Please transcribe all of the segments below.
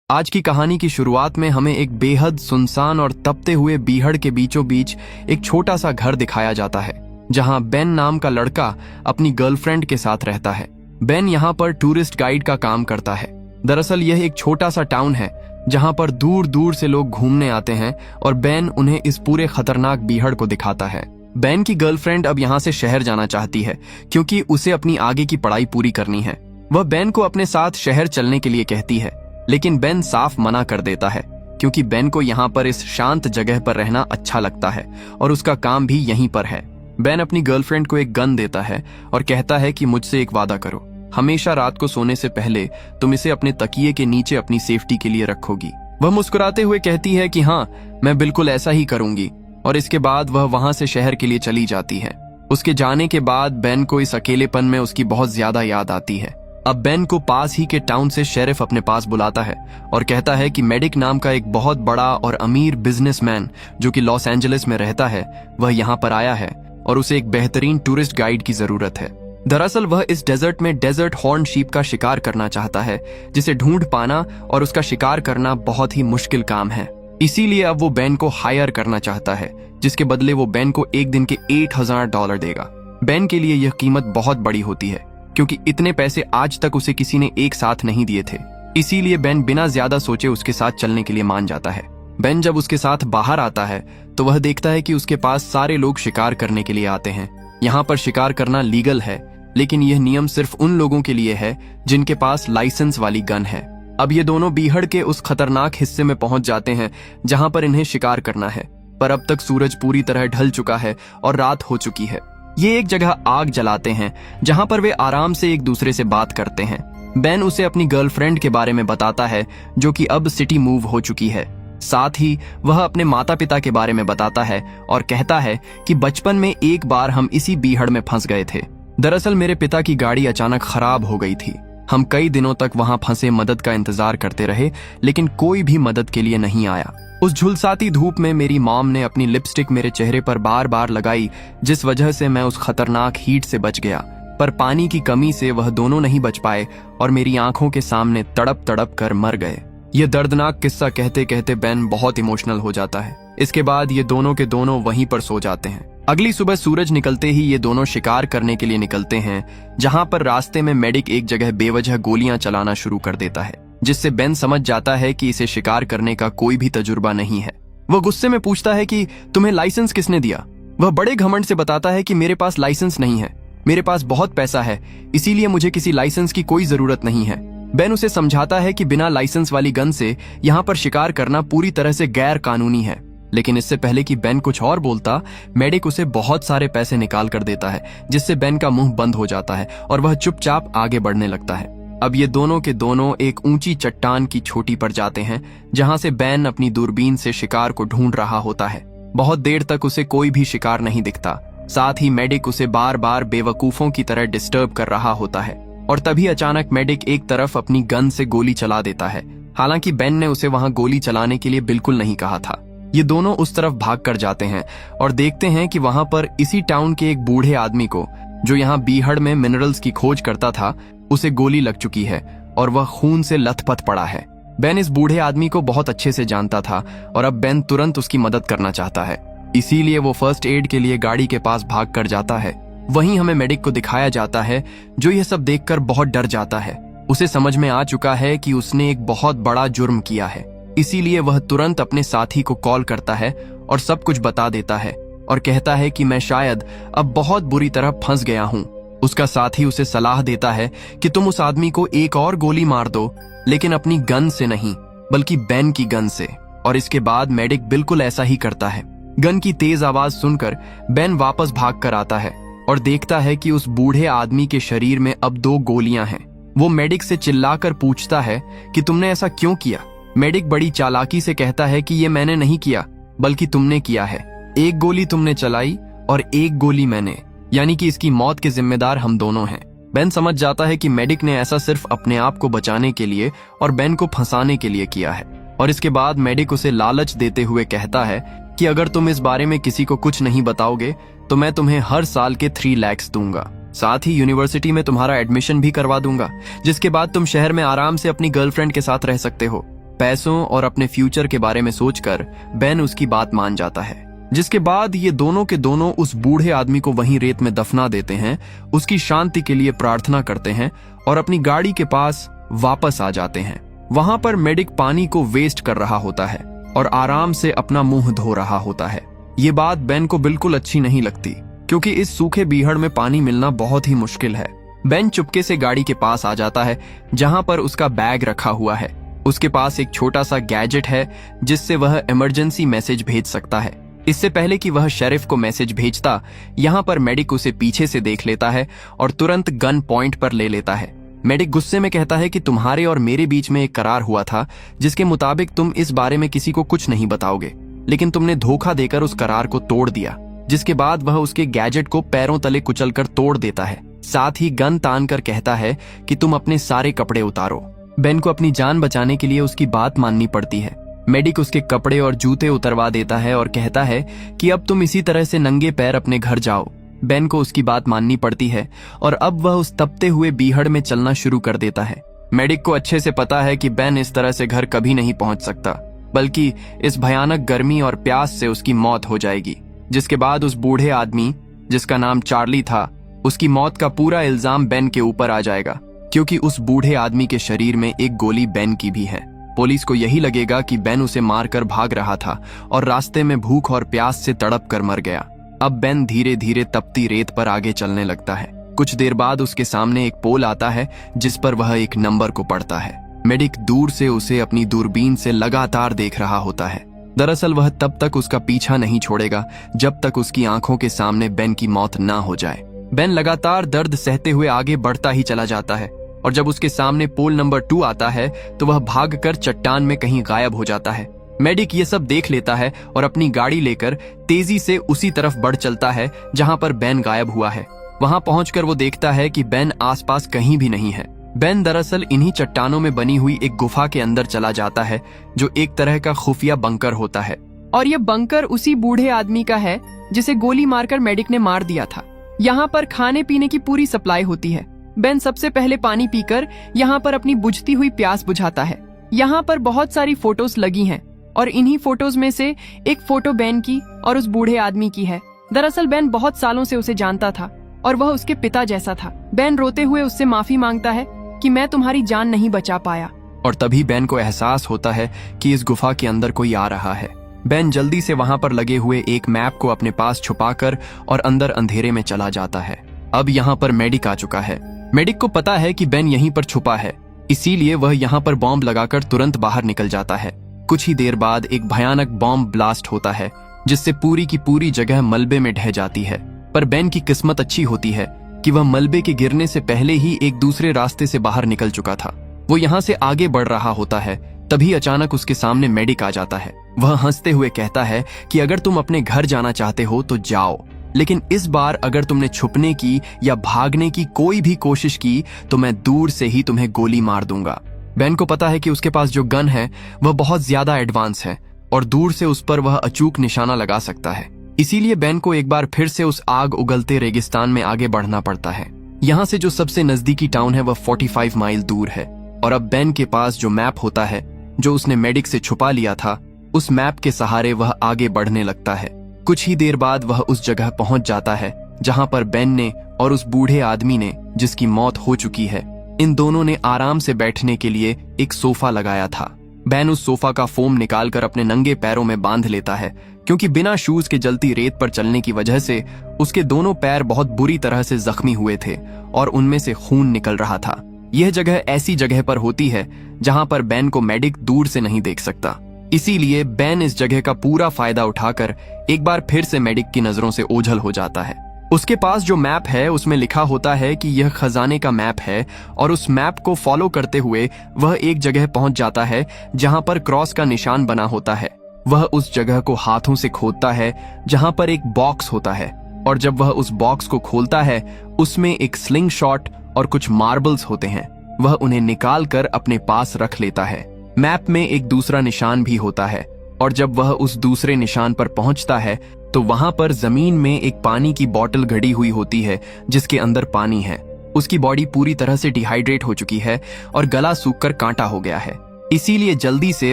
आज की कहानी की शुरुआत में हमें एक बेहद सुनसान और तपते हुए बीहड़ के बीचों बीच एक छोटा सा घर दिखाया जाता है, जहां बेन नाम का लड़का अपनी गर्लफ्रेंड के साथ रहता है। बेन यहाँ पर टूरिस्ट गाइड का काम करता है। दरअसल यह एक छोटा सा टाउन है जहां पर दूर दूर से लोग घूमने आते हैं और बेन उन्हें इस पूरे खतरनाक बीहड़ को दिखाता है। बेन की गर्लफ्रेंड अब यहाँ से शहर जाना चाहती है क्योंकि उसे अपनी आगे की पढ़ाई पूरी करनी है। वह बेन को अपने साथ शहर चलने के लिए कहती है, लेकिन बेन साफ मना कर देता है क्योंकि बेन को यहाँ पर इस शांत जगह पर रहना अच्छा लगता है और उसका काम भी यहीं पर है। बेन अपनी गर्लफ्रेंड को एक गन देता है और कहता है कि मुझसे एक वादा करो, हमेशा रात को सोने से पहले तुम इसे अपने तकिए के नीचे अपनी सेफ्टी के लिए रखोगी। वह मुस्कुराते हुए कहती है कि हाँ, मैं बिल्कुल ऐसा ही करूंगी, और इसके बाद वह वहां से शहर के लिए चली जाती है। उसके जाने के बाद बेन को इस अकेलेपन में उसकी बहुत ज्यादा याद आती है। अब बेन को पास ही के टाउन से शेरिफ अपने पास बुलाता है और कहता है कि मेडिक नाम का एक बहुत बड़ा और अमीर बिजनेसमैन जो कि लॉस एंजलिस में रहता है, वह यहाँ पर आया है और उसे एक बेहतरीन टूरिस्ट गाइड की जरूरत है। दरअसल वह इस डेजर्ट में डेजर्ट हॉर्न शीप का शिकार करना चाहता है, जिसे ढूंढ पाना और उसका शिकार करना बहुत ही मुश्किल काम है। इसीलिए अब वो बेन को हायर करना चाहता है, जिसके बदले वो बेन को एक दिन के $8,000 देगा। बेन के लिए यह कीमत बहुत बड़ी होती है क्योंकि इतने पैसे आज तक उसे किसी ने एक साथ नहीं दिए थे। इसीलिए बेन बिना ज्यादा सोचे उसके साथ चलने के लिए मान जाता है। बेन जब उसके साथ बाहर आता है तो वह देखता है कि उसके पास सारे लोग शिकार करने के लिए आते हैं। यहाँ पर शिकार करना लीगल है, लेकिन यह नियम सिर्फ उन लोगों के लिए है जिनके पास लाइसेंस वाली गन है। अब ये दोनों बीहड़ के उस खतरनाक हिस्से में पहुंच जाते हैं जहां पर इन्हें शिकार करना है, पर अब तक सूरज पूरी तरह ढल चुका है और रात हो चुकी है। ये एक जगह आग जलाते हैं जहां पर वे आराम से एक दूसरे से बात करते हैं। बेन उसे अपनी गर्लफ्रेंड के बारे में बताता है जो कि अब सिटी मूव हो चुकी है। साथ ही वह अपने माता पिता के बारे में बताता है और कहता है कि बचपन में एक बार हम इसी बीहड़ में फंस गए थे। दरअसल मेरे पिता की गाड़ी अचानक खराब हो गई थी। हम कई दिनों तक वहां फंसे मदद का इंतजार करते रहे, लेकिन कोई भी मदद के लिए नहीं आया। उस झुलसाती धूप में मेरी मॉम ने अपनी लिपस्टिक मेरे चेहरे पर बार बार लगाई, जिस वजह से मैं उस खतरनाक हीट से बच गया। पर पानी की कमी से वह दोनों नहीं बच पाए और मेरी आंखों के सामने तड़प तड़प कर मर गए। यह दर्दनाक किस्सा कहते कहते बेन बहुत इमोशनल हो जाता है। इसके बाद ये दोनों के दोनों वहीं पर सो जाते हैं। अगली सुबह सूरज निकलते ही ये दोनों शिकार करने के लिए निकलते हैं, जहां पर रास्ते में मेडिक एक जगह बेवजह गोलियां चलाना शुरू कर देता है, जिससे बेन समझ जाता है कि इसे शिकार करने का कोई भी तजुर्बा नहीं है। वह गुस्से में पूछता है कि तुम्हें लाइसेंस किसने दिया। वह बड़े घमंड से बताता है कि मेरे पास लाइसेंस नहीं है, मेरे पास बहुत पैसा है, इसीलिए मुझे किसी लाइसेंस की कोई जरूरत नहीं है। बेन उसे समझाता है कि बिना लाइसेंस वाली गन से यहाँ पर शिकार करना पूरी तरह से गैर कानूनी है, लेकिन इससे पहले कि बेन कुछ और बोलता, मेडिक उसे बहुत सारे पैसे निकाल कर देता है, जिससे बेन का मुंह बंद हो जाता है और वह चुपचाप आगे बढ़ने लगता है। अब ये दोनों के दोनों एक ऊंची चट्टान की चोटी पर जाते हैं, जहां से बेन अपनी दूरबीन से शिकार को ढूंढ रहा होता है। बहुत देर तक उसे कोई भी शिकार नहीं दिखता। साथ ही मेडिक उसे बार बार बेवकूफों की तरह डिस्टर्ब कर रहा होता है, और तभी अचानक मेडिक एक तरफ अपनी गन से गोली चला देता है। हालांकि बेन ने उसे वहां गोली चलाने के लिए बिल्कुल नहीं कहा था। ये दोनों उस तरफ भाग कर जाते हैं और देखते हैं कि वहां पर इसी टाउन के एक बूढ़े आदमी को, जो यहाँ बीहड़ में मिनरल्स की खोज करता था, उसे गोली लग चुकी है और वह खून से लथपथ पड़ा है। बेन इस बूढ़े आदमी को बहुत अच्छे से जानता था और अब बेन तुरंत उसकी मदद करना चाहता है। इसीलिए वो फर्स्ट एड के लिए गाड़ी के पास भाग कर जाता है। वहीं हमें मेडिक को दिखाया जाता है, जो यह सब देखकर बहुत डर जाता है। उसे समझ में आ चुका है कि उसने एक बहुत बड़ा जुर्म किया है, इसीलिए वह तुरंत अपने साथी को कॉल करता है और सब कुछ बता देता है और कहता है कि मैं शायद अब बहुत बुरी तरह फंस गया हूँ। उसका साथी उसे सलाह देता है कि तुम उस आदमी को एक और गोली मार दो, लेकिन अपनी गन से नहीं, बल्कि बेन की गन से। और इसके बाद मेडिक बिल्कुल ऐसा ही करता है। गन की तेज आवाज सुनकर बेन वापस भाग कर आता है और देखता है कि उस बूढ़े आदमी के शरीर में अब 2 गोलियां हैं। वो मेडिक से चिल्लाकर पूछता है कि तुमने ऐसा क्यों किया। मेडिक बड़ी चालाकी से कहता है कि ये मैंने नहीं किया, बल्कि तुमने किया है। एक गोली तुमने चलाई और एक गोली मैंने, यानी कि इसकी मौत के जिम्मेदार हम दोनों हैं। बेन समझ जाता है कि मेडिक ने ऐसा सिर्फ अपने आप को बचाने के लिए और बेन को फंसाने के लिए किया है। और इसके बाद मेडिक उसे लालच देते हुए कहता है कि अगर तुम इस बारे में किसी को कुछ नहीं बताओगे तो मैं तुम्हें हर साल के 3 लाख दूंगा। साथ ही यूनिवर्सिटी में तुम्हारा एडमिशन भी करवा दूंगा, जिसके बाद तुम शहर में आराम से अपनी गर्लफ्रेंड के साथ रह सकते हो। पैसों और अपने फ्यूचर के बारे में सोचकर बेन उसकी बात मान जाता है, जिसके बाद ये दोनों के दोनों उस बूढ़े आदमी को वहीं रेत में दफना देते हैं, उसकी शांति के लिए प्रार्थना करते हैं और अपनी गाड़ी के पास वापस आ जाते हैं। वहां पर मेडिक पानी को वेस्ट कर रहा होता है और आराम से अपना मुंह धो रहा होता है। ये बात बेन को बिल्कुल अच्छी नहीं लगती, क्योंकि इस सूखे बीहड़ में पानी मिलना बहुत ही मुश्किल है। बेन चुपके से गाड़ी के पास आ जाता है जहां पर उसका बैग रखा हुआ है। उसके पास एक छोटा सा गैजेट है जिससे वह इमरजेंसी मैसेज भेज सकता है। इससे पहले कि वह शेरिफ को मैसेज भेजता, यहाँ पर मेडिक उसे पीछे से देख लेता है और तुरंत गन पॉइंट पर ले लेता है। मेडिक गुस्से में कहता है कि तुम्हारे और मेरे बीच में एक करार हुआ था जिसके मुताबिक तुम इस बारे में किसी को कुछ नहीं बताओगे, लेकिन तुमने धोखा देकर उस करार को तोड़ दिया। जिसके बाद वह उसके गैजेट को पैरों तले कुचलकर तोड़ देता है। साथ ही गन तान कर कहता है कि तुम अपने सारे कपड़े उतारो। बेन को अपनी जान बचाने के लिए उसकी बात माननी पड़ती है। मेडिक उसके कपड़े और जूते उतरवा देता है और कहता है कि अब तुम इसी तरह से नंगे पैर अपने घर जाओ। बेन को उसकी बात माननी पड़ती है और अब वह उस तपते हुए बीहड़ में चलना शुरू कर देता है। मेडिक को अच्छे से पता है कि बेन इस तरह से घर कभी नहीं पहुंच सकता, बल्कि इस भयानक गर्मी और प्यास से उसकी मौत हो जाएगी। जिसके बाद उस बूढ़े आदमी, जिसका नाम चार्ली था, उसकी मौत का पूरा इल्जाम बेन के ऊपर आ जाएगा, क्योंकि उस बूढ़े आदमी के शरीर में एक गोली बेन की भी है। पुलिस को यही लगेगा कि बेन उसे मारकर भाग रहा था और रास्ते में भूख और प्यास से तड़प कर मर गया। अब बेन धीरे धीरे तपती रेत पर आगे चलने लगता है। कुछ देर बाद उसके सामने एक पोल आता है जिस पर वह एक नंबर को पढ़ता है। मेडिक दूर से उसे अपनी दूरबीन से लगातार देख रहा होता है। दरअसल वह तब तक उसका पीछा नहीं छोड़ेगा जब तक उसकी आंखों के सामने बेन की मौत ना हो जाए। बेन लगातार दर्द सहते हुए आगे बढ़ता ही चला जाता है और जब उसके सामने पोल नंबर 2 आता है तो वह भागकर चट्टान में कहीं गायब हो जाता है। मेडिक ये सब देख लेता है और अपनी गाड़ी लेकर तेजी से उसी तरफ बढ़ चलता है जहां पर बेन गायब हुआ है। वहां पहुंचकर वो देखता है कि बेन आसपास कहीं भी नहीं है। बेन दरअसल इन्हीं चट्टानों में बनी हुई एक गुफा के अंदर चला जाता है, जो एक तरह का खुफिया बंकर होता है। और ये बंकर उसी बूढ़े आदमी का है जिसे गोली मारकर मेडिक ने मार दिया था। यहाँ पर खाने पीने की पूरी सप्लाई होती है। बेन सबसे पहले पानी पीकर यहाँ पर अपनी बुझती हुई प्यास बुझाता है। यहाँ पर बहुत सारी फोटोज लगी हैं और इन्हीं फोटोज में से एक फोटो बेन की और उस बूढ़े आदमी की है। दरअसल बेन बहुत सालों से उसे जानता था और वह उसके पिता जैसा था। बेन रोते हुए उससे माफी मांगता है कि मैं तुम्हारी जान नहीं बचा पाया। और तभी बेन को एहसास होता है कि इस गुफा के अंदर कोई आ रहा है। बेन जल्दी से वहां पर लगे हुए एक मैप को अपने पास छुपाकर और अंदर अंधेरे में चला जाता है। अब यहाँ पर मेडिक आ चुका है। मेडिक को पता है कि बेन यहीं पर छुपा है, इसीलिए वह यहाँ पर बॉम्ब लगाकर तुरंत बाहर निकल जाता है। कुछ ही देर बाद एक भयानक बॉम्ब ब्लास्ट होता है जिससे पूरी की पूरी जगह मलबे में ढह जाती है। पर बेन की किस्मत अच्छी होती है कि वह मलबे के गिरने से पहले ही एक दूसरे रास्ते से बाहर निकल चुका था। वो यहाँ से आगे बढ़ रहा होता है, तभी अचानक उसके सामने मेडिक आ जाता है। वह हंसते हुए कहता है कि अगर तुम अपने घर जाना चाहते हो तो जाओ, लेकिन इस बार अगर तुमने छुपने की या भागने की कोई भी कोशिश की तो मैं दूर से ही तुम्हें गोली मार दूंगा। बेन को पता है कि उसके पास जो गन है वह बहुत ज्यादा एडवांस है और दूर से उस पर वह अचूक निशाना लगा सकता है। इसीलिए बेन को एक बार फिर से उस आग उगलते रेगिस्तान में आगे बढ़ना पड़ता है। यहाँ से जो सबसे नजदीकी टाउन है वह 45 माइल दूर है। और अब बेन के पास जो मैप होता है जो उसने मेडिक से छुपा लिया था, उस मैप के सहारे वह आगे बढ़ने लगता है। कुछ ही देर बाद वह उस जगह पहुंच जाता है जहां पर बेन ने और उस बूढ़े आदमी ने, जिसकी मौत हो चुकी है, इन दोनों ने आराम से बैठने के लिए एक सोफा लगाया था। बेन उस सोफा का फोम निकालकर अपने नंगे पैरों में बांध लेता है, क्योंकि बिना शूज के जलती रेत पर चलने की वजह से उसके दोनों पैर बहुत बुरी तरह से जख्मी हुए थे और उनमें से खून निकल रहा था। यह जगह ऐसी जगह पर होती है जहां पर बेन को मेडिक दूर से नहीं देख सकता। इसीलिए बेन इस जगह का पूरा फायदा उठाकर एक बार फिर से मेडिक की नजरों से ओझल हो जाता है। उसके पास जो मैप है उसमें लिखा होता है कि यह खजाने का मैप है और उस मैप को फॉलो करते हुए वह एक जगह पहुंच जाता है जहां पर क्रॉस का निशान बना होता है। वह उस जगह को हाथों से खोदता है जहां पर एक बॉक्स होता है और जब वह उस बॉक्स को खोलता है उसमें एक स्लिंग शॉट और कुछ मार्बल्स होते हैं। वह उन्हें निकाल कर अपने पास रख लेता है। मैप में एक दूसरा निशान भी होता है और जब वह उस दूसरे निशान पर पहुंचता है तो वहां पर जमीन में एक पानी की बोतल गड़ी हुई होती है जिसके अंदर पानी है। उसकी बॉडी पूरी तरह से डिहाइड्रेट हो चुकी है और गला सूखकर कांटा हो गया है। इसीलिए जल्दी से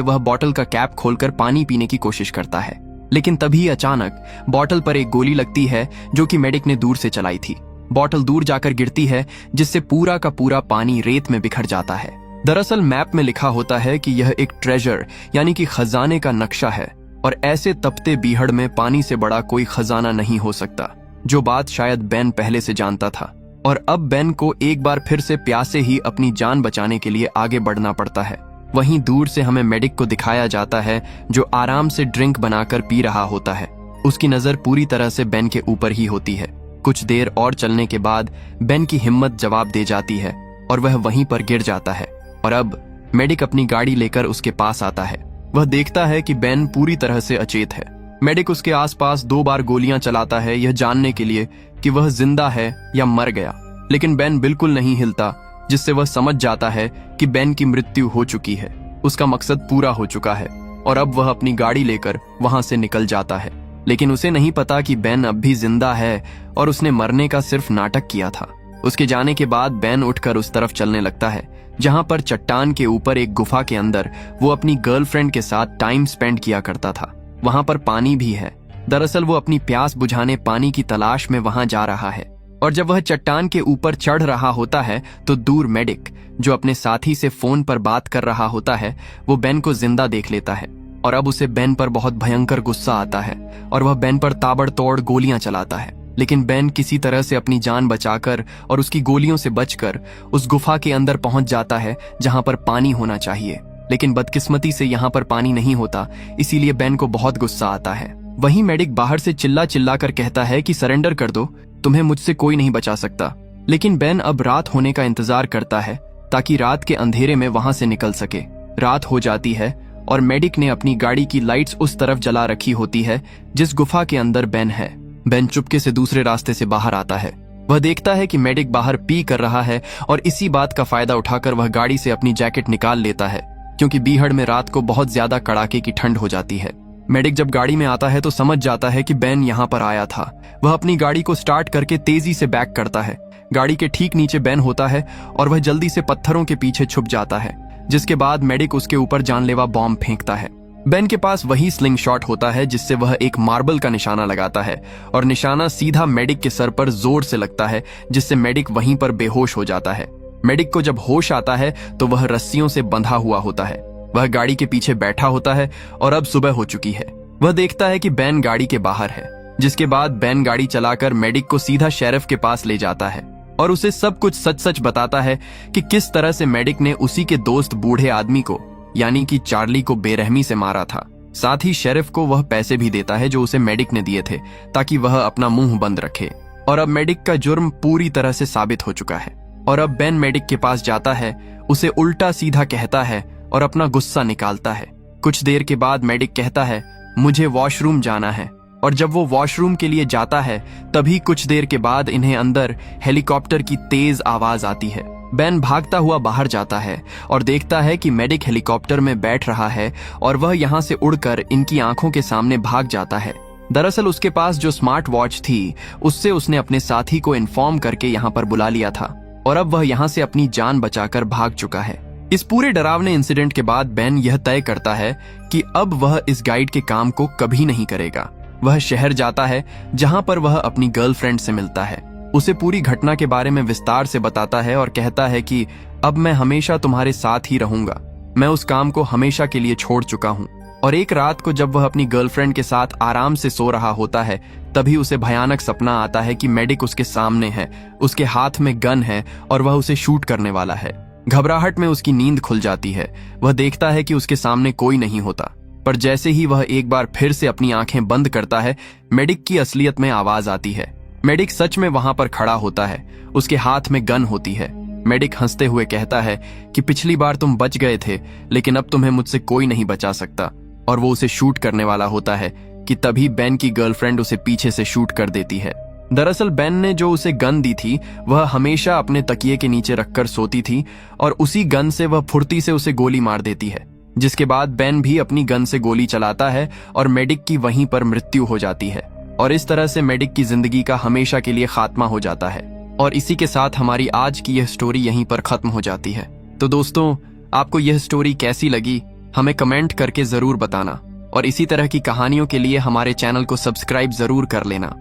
वह बॉटल का कैप खोलकर पानी पीने की कोशिश करता है, लेकिन तभी अचानक बॉटल पर एक गोली लगती है जो कि मेडिक ने दूर से चलाई थी। बॉटल दूर जाकर गिरती है, जिससे पूरा का पूरा पानी रेत में बिखर जाता है। दरअसल मैप में लिखा होता है कि यह एक ट्रेजर यानी कि खजाने का नक्शा है, और ऐसे तपते बीहड़ में पानी से बड़ा कोई खजाना नहीं हो सकता, जो बात शायद बेन पहले से जानता था। और अब बेन को एक बार फिर से प्यासे ही अपनी जान बचाने के लिए आगे बढ़ना पड़ता है। वहीं दूर से हमें मेडिक को दिखाया जाता है, जो आराम से ड्रिंक बनाकर पी रहा होता है। उसकी नजर पूरी तरह से बेन के ऊपर ही होती है। कुछ देर और चलने के बाद बेन की हिम्मत जवाब दे जाती है और वह वहीं पर गिर जाता है। और अब मेडिक अपनी गाड़ी लेकर उसके पास आता है। वह देखता है कि बेन पूरी तरह से अचेत है। मेडिक उसके आसपास 2 बार गोलियां चलाता है, यह जानने के लिए कि वह जिंदा है या मर गया, लेकिन बेन बिल्कुल नहीं हिलता, जिससे वह समझ जाता है कि बेन की मृत्यु हो चुकी है। उसका मकसद पूरा हो चुका है और अब वह अपनी गाड़ी लेकर वहां से निकल जाता है। लेकिन उसे नहीं पता कि बेन अब भी जिंदा है और उसने मरने का सिर्फ नाटक किया था। उसके जाने के बाद बेन उठकर उस तरफ चलने लगता है, जहां पर चट्टान के ऊपर एक गुफा के अंदर वो अपनी गर्लफ्रेंड के साथ टाइम स्पेंड किया करता था। वहां पर पानी भी है। दरअसल वो अपनी प्यास बुझाने पानी की तलाश में वहां जा रहा है। और जब वह चट्टान के ऊपर चढ़ रहा होता है तो दूर मेडिक, जो अपने साथी से फोन पर बात कर रहा होता है, वो बेन को जिंदा देख लेता है। और अब उसे बेन पर बहुत भयंकर गुस्सा आता है और वह बेन पर ताबड़तोड़ गोलियां चलाता है। लेकिन बेन किसी तरह से अपनी जान बचाकर और उसकी गोलियों से बचकर उस गुफा के अंदर पहुंच जाता है, जहां पर पानी होना चाहिए। लेकिन बदकिस्मती से यहाँ पर पानी नहीं होता, इसीलिए बेन को बहुत गुस्सा आता है। वहीं मेडिक बाहर से चिल्ला चिल्ला कर कहता है कि सरेंडर कर दो, तुम्हें मुझसे कोई नहीं बचा सकता। लेकिन बेन अब रात होने का इंतजार करता है ताकि रात के अंधेरे में वहां से निकल सके। रात हो जाती है और मेडिक ने अपनी गाड़ी की लाइट्स उस तरफ जला रखी होती है जिस गुफा के अंदर बेन है। बेन चुपके से दूसरे रास्ते से बाहर आता है। वह देखता है कि मेडिक बाहर पी कर रहा है और इसी बात का फायदा उठाकर वह गाड़ी से अपनी जैकेट निकाल लेता है, क्योंकि बीहड़ में रात को बहुत ज्यादा कड़ाके की ठंड हो जाती है। मेडिक जब गाड़ी में आता है तो समझ जाता है कि बेन यहाँ पर आया था। वह अपनी गाड़ी को स्टार्ट करके तेजी से बैक करता है। गाड़ी के ठीक नीचे बेन होता है और वह जल्दी से पत्थरों के पीछे छुप जाता है, जिसके बाद मेडिक उसके ऊपर जानलेवा बॉम्ब फेंकता है। बेन के पास वही स्लिंग शॉट होता है जिससे वह एक मार्बल का निशाना लगाता है और निशाना सीधा मेडिक के सर पर जोर से लगता है, जिससे मेडिक वहीं पर बेहोश हो जाता है। मेडिक को जब होश आता है तो वह रस्सियों से बंधा हुआ होता है। वह गाड़ी के पीछे बैठा होता है और अब सुबह हो चुकी है। वह देखता है कि बेन गाड़ी के बाहर है, जिसके बाद बेन गाड़ी चलाकर मेडिक को सीधा शेरिफ के पास ले जाता है और उसे सब कुछ सच सच बताता है कि किस तरह से मेडिक ने उसी के दोस्त बूढ़े आदमी को, यानी कि चार्ली को बेरहमी से मारा था। साथ ही शेरिफ को वह पैसे भी देता है जो उसे मेडिक ने दिए थे, ताकि वह अपना मुंह बंद रखे। और अब मेडिक का जुर्म पूरी तरह से साबित हो चुका है। और अब बेन मेडिक के पास जाता है, उसे उल्टा सीधा कहता है और अपना गुस्सा निकालता है। कुछ देर के बाद मेडिक कहता है, मुझे वॉशरूम जाना है। और जब वो वॉशरूम के लिए जाता है तभी कुछ देर के बाद इन्हें अंदर हेलीकॉप्टर की तेज आवाज आती है। बेन भागता हुआ बाहर जाता है और देखता है कि मेडिक हेलीकॉप्टर में बैठ रहा है और वह यहाँ से उड़कर इनकी आंखों के सामने भाग जाता है। दरअसल उसके पास जो स्मार्ट वॉच थी उससे उसने अपने साथी को इन्फॉर्म करके यहाँ पर बुला लिया था और अब वह यहाँ से अपनी जान बचाकर भाग चुका है। इस पूरे डरावने इंसिडेंट के बाद बेन यह तय करता है कि अब वह इस गाइड के काम को कभी नहीं करेगा। वह शहर जाता है जहां पर वह अपनी गर्लफ्रेंड से मिलता है, उसे पूरी घटना के बारे में विस्तार से बताता है और कहता है कि अब मैं हमेशा तुम्हारे साथ ही रहूंगा। मैं उस काम को हमेशा के लिए छोड़ चुका हूं। और एक रात को जब वह अपनी गर्लफ्रेंड के साथ आराम से सो रहा होता है तभी उसे भयानक सपना आता है कि मेडिक उसके सामने है, उसके हाथ में गन है और वह उसे शूट करने वाला है। घबराहट में उसकी नींद खुल जाती है। वह देखता है कि उसके सामने कोई नहीं होता, पर जैसे ही वह एक बार फिर से अपनी आंखें बंद करता है, मेडिक की असलियत में आवाज आती है। मेडिक सच में वहां पर खड़ा होता है, उसके हाथ में गन होती है। मेडिक हंसते हुए कहता है कि पिछली बार तुम बच गए थे, लेकिन अब तुम्हें मुझसे कोई नहीं बचा सकता। और वो उसे शूट करने वाला होता है कि तभी बेन की गर्लफ्रेंड उसे पीछे से शूट कर देती है। दरअसल बेन ने जो उसे गन दी थी वह हमेशा अपने तकिए के नीचे रखकर सोती थी और उसी गन से वह फुर्ती से उसे गोली मार देती है, जिसके बाद बेन भी अपनी गन से गोली चलाता है और मेडिक की वहीं पर मृत्यु हो जाती है। और इस तरह से मेडिक की जिंदगी का हमेशा के लिए खात्मा हो जाता है। और इसी के साथ हमारी आज की यह स्टोरी यहीं पर खत्म हो जाती है। तो दोस्तों, आपको यह स्टोरी कैसी लगी हमें कमेंट करके जरूर बताना और इसी तरह की कहानियों के लिए हमारे चैनल को सब्सक्राइब जरूर कर लेना।